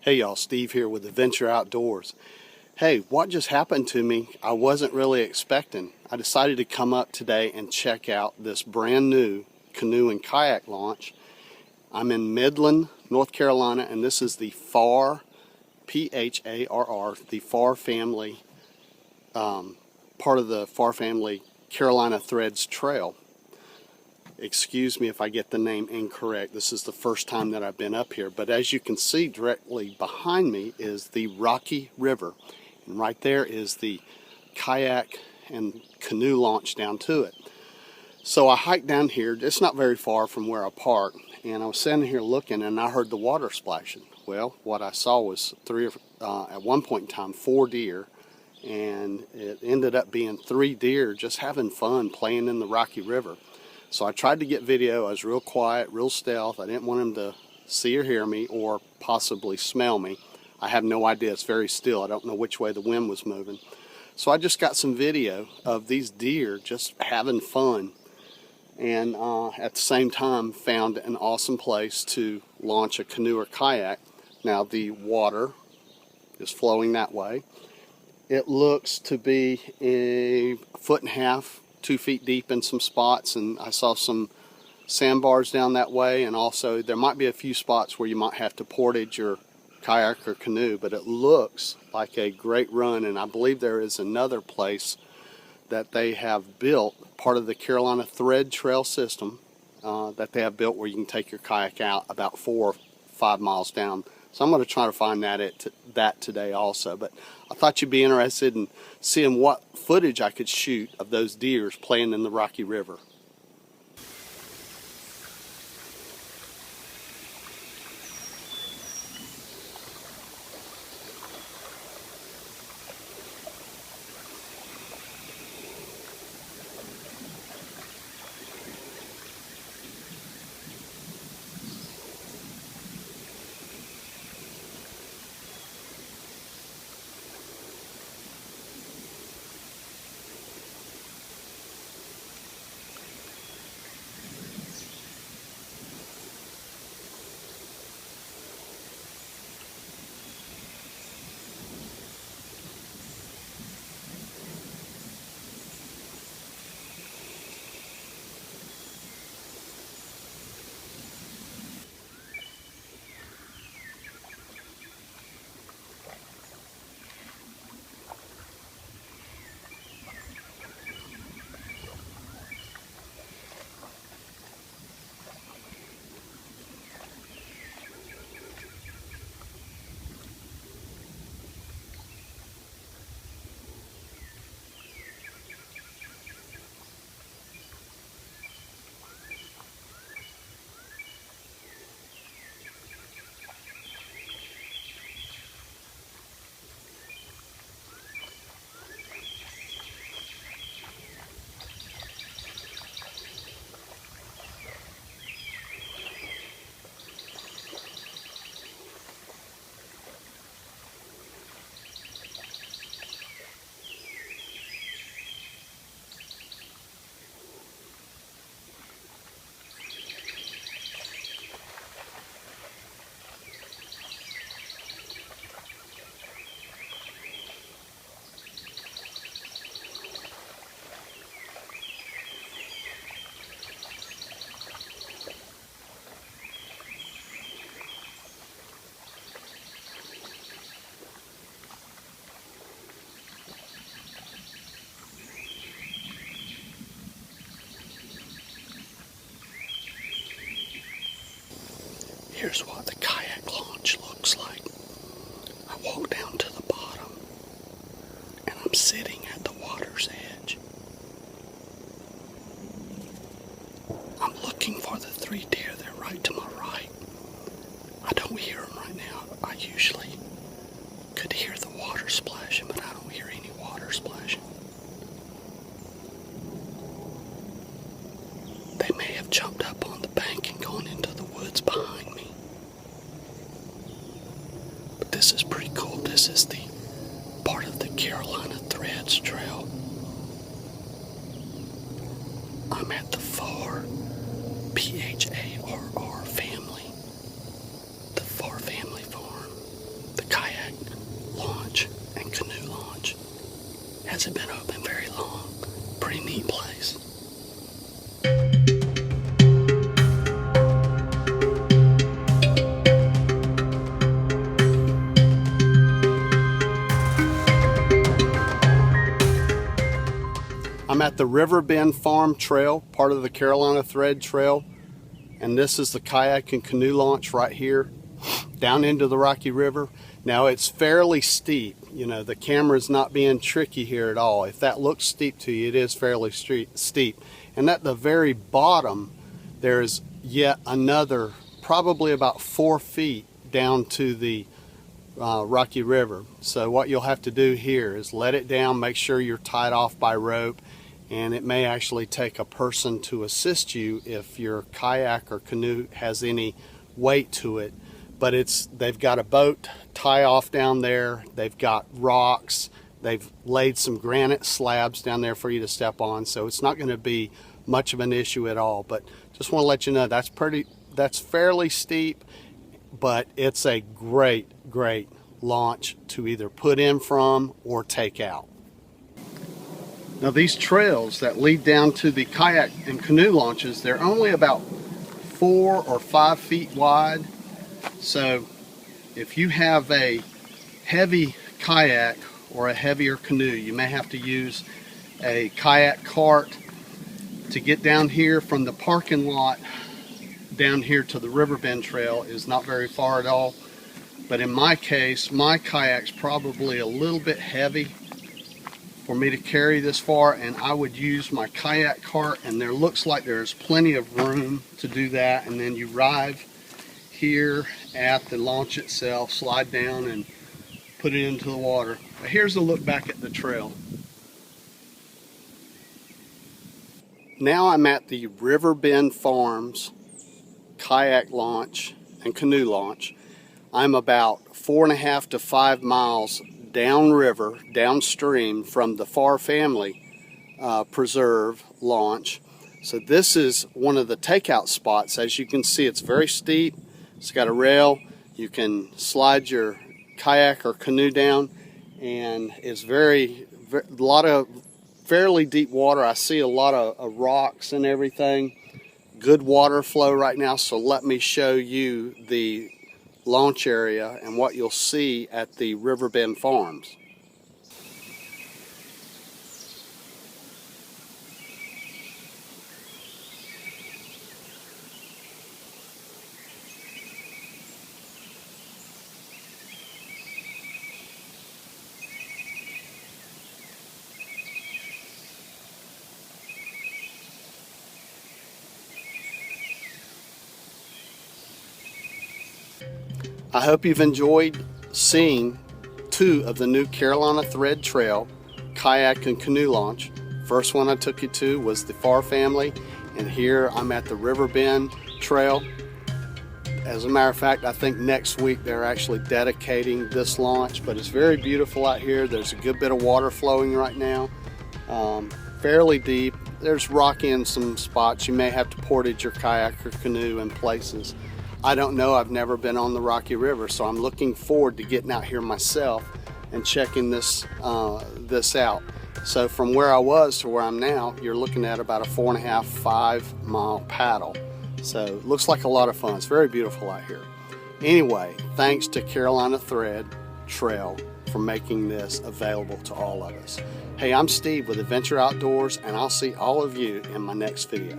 Hey y'all, Steve here with Adventure Outdoors. Hey, what just happened to me I wasn't really expecting. I decided to come up today and check out this brand new canoe and kayak launch. I'm in Midland, North Carolina, and this is the Pharr, P-H-A-R-R, the Pharr Family, part of the Pharr Family Carolina Threads Trail. Excuse me if I get the name incorrect. This is the first time that I've been up here. But as you can see, directly behind me is the Rocky River. And right there is the kayak and canoe launch down to it. So I hiked down here. It's not very far from where I park. And I was sitting here looking and I heard the water splashing. Well, what I saw was at one point in time, 4 deer. And it ended up being 3 deer just having fun playing in the Rocky River. So I tried to get video. I was real quiet, real stealth. I didn't want them to see or hear me or possibly smell me. I have no idea. It's very still. I don't know which way the wind was moving. So I just got some video of these deer just having fun. And at the same time found an awesome place to launch a canoe or kayak. Now the water is flowing that way. It looks to be a 1.5 feet, 2 feet deep in some spots, and I saw some sandbars down that way, and also there might be a few spots where you might have to portage your kayak or canoe, but it looks like a great run. And I believe there is another place that they have built, part of the Carolina Thread Trail system that they have built, where you can take your kayak out about 4 or 5 miles down. So I'm going to try to find that today also. But I thought you'd be interested in seeing what footage I could shoot of those deers playing in the Rocky River. Here's what the kayak launch looks like. I walk down to the bottom and I'm sitting at the water's edge. I'm looking for the 3 deer. They're right to my right. I don't hear them right now. I usually could hear the water splashing, but I don't hear any water splashing. They may have jumped up on the bank and gone into the woods behind me. But this is pretty cool. This is the part of the Carolina Threads Trail. I'm at the Pharr, P-H-A-R-R family, the Pharr Family Farm. hasn't been open very long. Pretty neat place. I'm at the Riverbend Farm Trail, part of the Carolina Thread Trail, and this is the kayak and canoe launch right here down into the Rocky River. Now it's fairly steep, you know, the camera's not being tricky here at all. If that looks steep to you, it is fairly steep. And at the very bottom, there's yet another, probably about 4 feet down to the Rocky River. So what you'll have to do here is let it down, make sure you're tied off by rope, and it may actually take a person to assist you if your kayak or canoe has any weight to it. But they've got a boat tie off down there, they've got rocks, they've laid some granite slabs down there for you to step on, so it's not going to be much of an issue at all. But just want to let you know that's fairly steep, but it's a great launch to either put in from or take out. Now these trails that lead down to the kayak and canoe launches, they're only about 4 or 5 feet wide. So if you have a heavy kayak or a heavier canoe, you may have to use a kayak cart to get down here from the parking lot down here to the Riverbend Trail. Is not very far at all. But in my case, my kayak's probably a little bit heavy for me to carry this far, and I would use my kayak cart, and there looks like there's plenty of room to do that. And then you arrive here at the launch itself, slide down and put it into the water. But here's a look back at the trail. Now I'm at the Riverbend Farms kayak launch and canoe launch. I'm about 4.5 to 5 miles downriver, downstream from the Pharr Family Preserve launch. So this is one of the takeout spots. As you can see, it's very steep. It's got a rail. You can slide your kayak or canoe down, and it's a lot of fairly deep water. I see a lot of rocks and everything. Good water flow right now. So let me show you the launch area and what you'll see at the Riverbend Farms. I hope you've enjoyed seeing 2 of the new Carolina Thread Trail kayak and canoe launch. First one I took you to was the Pharr Family, and here I'm at the Riverbend Trail. As a matter of fact, I think next week they're actually dedicating this launch, but it's very beautiful out here. There's a good bit of water flowing right now, fairly deep. There's rocky in some spots. You may have to portage your kayak or canoe in places. I don't know, I've never been on the Rocky River, so I'm looking forward to getting out here myself and checking this out. So from where I was to where I'm now, you're looking at about a 4.5, 5 mile paddle. So it looks like a lot of fun. It's very beautiful out here. Anyway, thanks to Carolina Thread Trail for making this available to all of us. Hey, I'm Steve with Adventure Outdoors, and I'll see all of you in my next video.